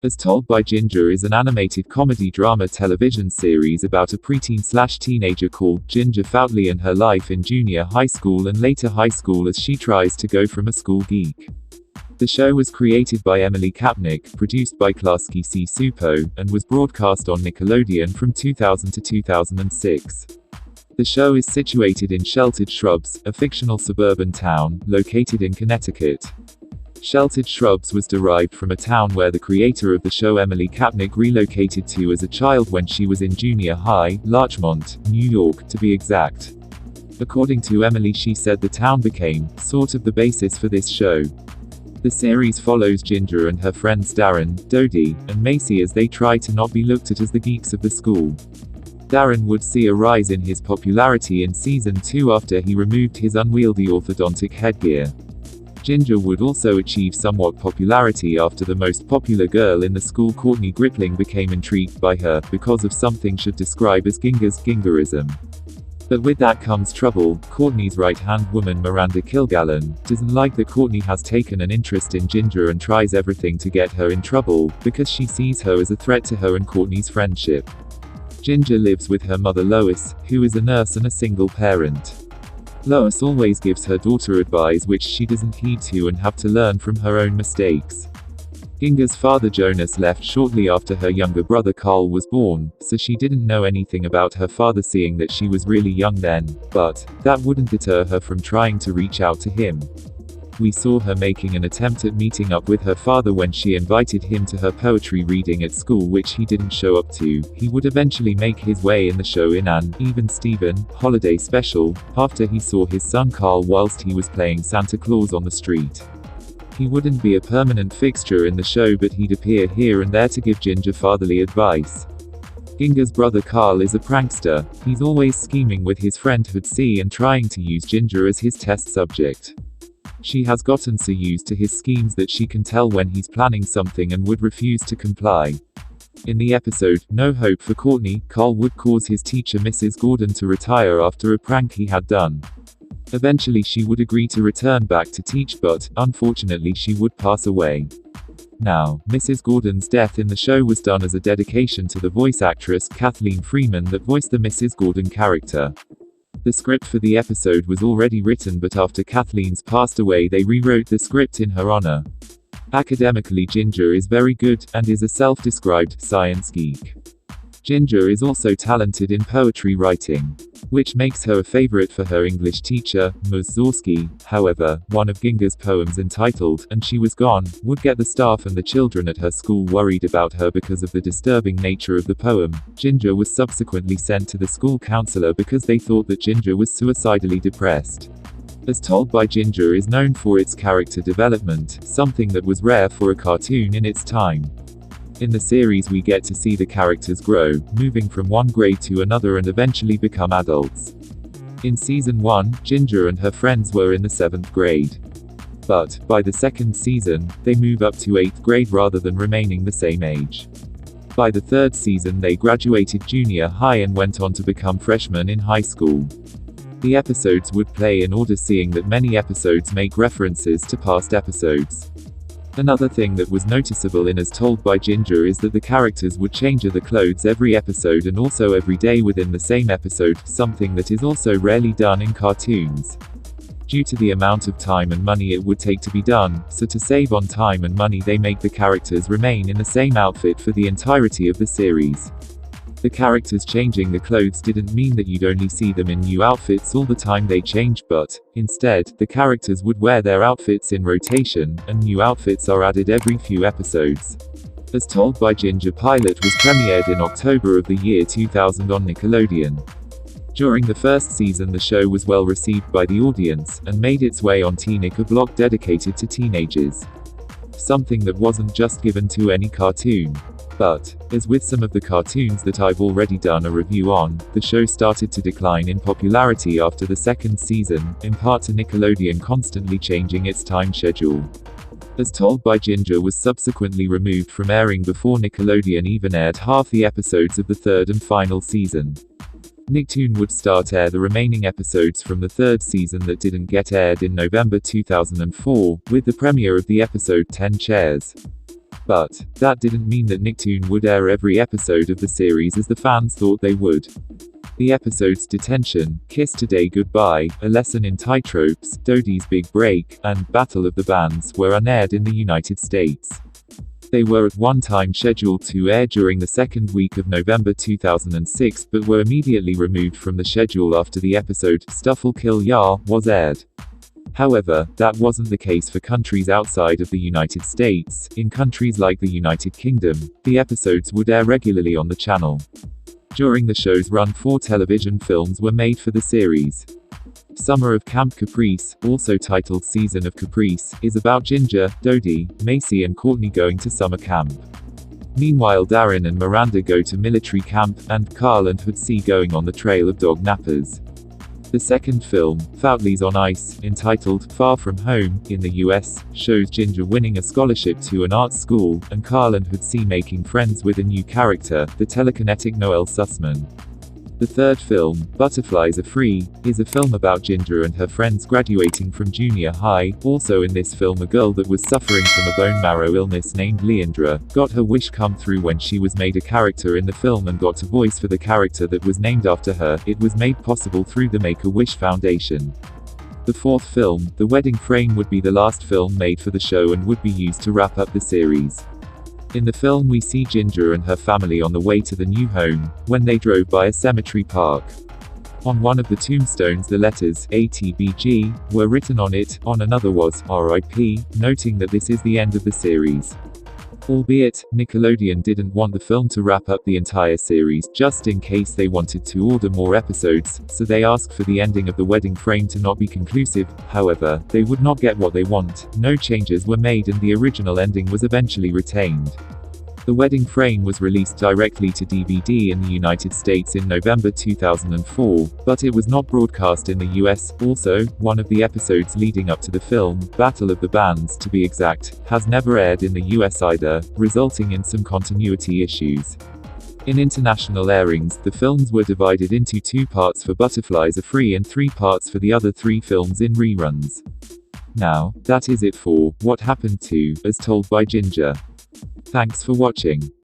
As Told by Ginger is an animated comedy drama television series about a preteen/teenager called Ginger Foutley and her life in junior high school and later high school as she tries to go from a school geek. The show was created by Emily Kapnek, produced by Klasky-C Supo, and was broadcast on Nickelodeon from 2000 to 2006. The show is situated in Sheltered Shrubs, a fictional suburban town, located in Connecticut. Sheltered Shrubs was derived from a town where the creator of the show Emily Kapnek relocated to as a child when she was in junior high, Larchmont, New York, to be exact. According to Emily, she said the town became, sort of the basis for this show. The series follows Ginger and her friends Darren, Dodie, and Macy as they try to not be looked at as the geeks of the school. Darren would see a rise in his popularity in season 2 after he removed his unwieldy orthodontic headgear. Ginger would also achieve somewhat popularity after the most popular girl in the school, Courtney Gripling, became intrigued by her, because of something she'd describe as gingerism. But with that comes trouble. Courtney's right-hand woman Miranda Kilgallen doesn't like that Courtney has taken an interest in Ginger and tries everything to get her in trouble, because she sees her as a threat to her and Courtney's friendship. Ginger lives with her mother Lois, who is a nurse and a single parent. Lois always gives her daughter advice which she doesn't heed to and have to learn from her own mistakes. Ginger's father Jonas left shortly after her younger brother Carl was born, so she didn't know anything about her father, seeing that she was really young then, but that wouldn't deter her from trying to reach out to him. We saw her making an attempt at meeting up with her father when she invited him to her poetry reading at school, which he didn't show up to. He would eventually make his way in the show in an Even Steven holiday special, after he saw his son Carl whilst he was playing Santa Claus on the street. He wouldn't be a permanent fixture in the show, but he'd appear here and there to give Ginger fatherly advice. Ginger's brother Carl is a prankster. He's always scheming with his friend Hootsie and trying to use Ginger as his test subject. She has gotten so used to his schemes that she can tell when he's planning something and would refuse to comply. In the episode, No Hope for Courtney, Carl would cause his teacher Mrs. Gordon to retire after a prank he had done. Eventually she would agree to return back to teach, but, unfortunately, she would pass away. Now, Mrs. Gordon's death in the show was done as a dedication to the voice actress Kathleen Freeman that voiced the Mrs. Gordon character. The script for the episode was already written, but after Kathleen's passed away they rewrote the script in her honor. Academically, Ginger is very good, and is a self-described science geek. Ginger is also talented in poetry writing, which makes her a favorite for her English teacher, Ms. Zorski. However, one of Ginger's poems entitled, And She Was Gone, would get the staff and the children at her school worried about her because of the disturbing nature of the poem. Ginger was subsequently sent to the school counselor because they thought that Ginger was suicidally depressed. As Told by Ginger is known for its character development, something that was rare for a cartoon in its time. In the series we get to see the characters grow, moving from one grade to another and eventually become adults. In season 1, Ginger and her friends were in the 7th grade. But, by the second season, they move up to 8th grade rather than remaining the same age. By the 3rd season they graduated junior high and went on to become freshmen in high school. The episodes would play in order, seeing that many episodes make references to past episodes. Another thing that was noticeable in As Told by Ginger is that the characters would change their clothes every episode and also every day within the same episode, something that is also rarely done in cartoons. Due to the amount of time and money it would take to be done, so to save on time and money they make the characters remain in the same outfit for the entirety of the series. The characters changing the clothes didn't mean that you'd only see them in new outfits all the time they change, but, instead, the characters would wear their outfits in rotation, and new outfits are added every few episodes. As Told by Ginger pilot was premiered in October of the year 2000 on Nickelodeon. During the first season the show was well received by the audience, and made its way on TEENick, a blog dedicated to teenagers. Something that wasn't just given to any cartoon. But, as with some of the cartoons that I've already done a review on, the show started to decline in popularity after the second season, in part to Nickelodeon constantly changing its time schedule. As Told by Ginger was subsequently removed from airing before Nickelodeon even aired half the episodes of the third and final season. Nicktoon would start air the remaining episodes from the third season that didn't get aired in November 2004, with the premiere of the episode 10 Chairs. But that didn't mean that Nicktoon would air every episode of the series as the fans thought they would. The episodes Detention, Kiss Today Goodbye, A Lesson in Tightropes, Dodie's Big Break, and Battle of the Bands were unaired in the United States. They were at one time scheduled to air during the second week of November 2006 but were immediately removed from the schedule after the episode Stuff'll Kill Ya was aired. However, that wasn't the case for countries outside of the United States. In countries like the United Kingdom, the episodes would air regularly on the channel. During the show's run, 4 television films were made for the series. Summer of Camp Caprice, also titled Season of Caprice, is about Ginger, Dodie, Macy and Courtney going to summer camp. Meanwhile, Darren and Miranda go to military camp, and Carl and Hood going on the trail of dog nappers. The second film, Foutley's on Ice, entitled Far From Home, in the US, shows Ginger winning a scholarship to an art school, and Carl and Hood making friends with a new character, the telekinetic Noel Sussman. The third film, Butterflies Are Free, is a film about Ginger and her friends graduating from junior high. Also in this film, a girl that was suffering from a bone marrow illness named Leandra got her wish come through when she was made a character in the film and got to voice for the character that was named after her. It was made possible through the Make-A-Wish Foundation. The fourth film, The Wedding Frame, would be the last film made for the show and would be used to wrap up the series. In the film, we see Ginger and her family on the way to the new home, when they drove by a cemetery park. On one of the tombstones, the letters ATBG were written on it, on another was RIP, noting that this is the end of the series. Albeit, Nickelodeon didn't want the film to wrap up the entire series, just in case they wanted to order more episodes, so they asked for the ending of The Wedding Frame to not be conclusive. However, they would not get what they want. No changes were made and the original ending was eventually retained. The Wedding Frame was released directly to DVD in the United States in November 2004, but it was not broadcast in the US. Also, one of the episodes leading up to the film, Battle of the Bands to be exact, has never aired in the US either, resulting in some continuity issues. In international airings, the films were divided into 2 parts for Butterflies Are Free and 3 parts for the other 3 films in reruns. Now, that is it for What Happened to, as told by Ginger. Thanks for watching.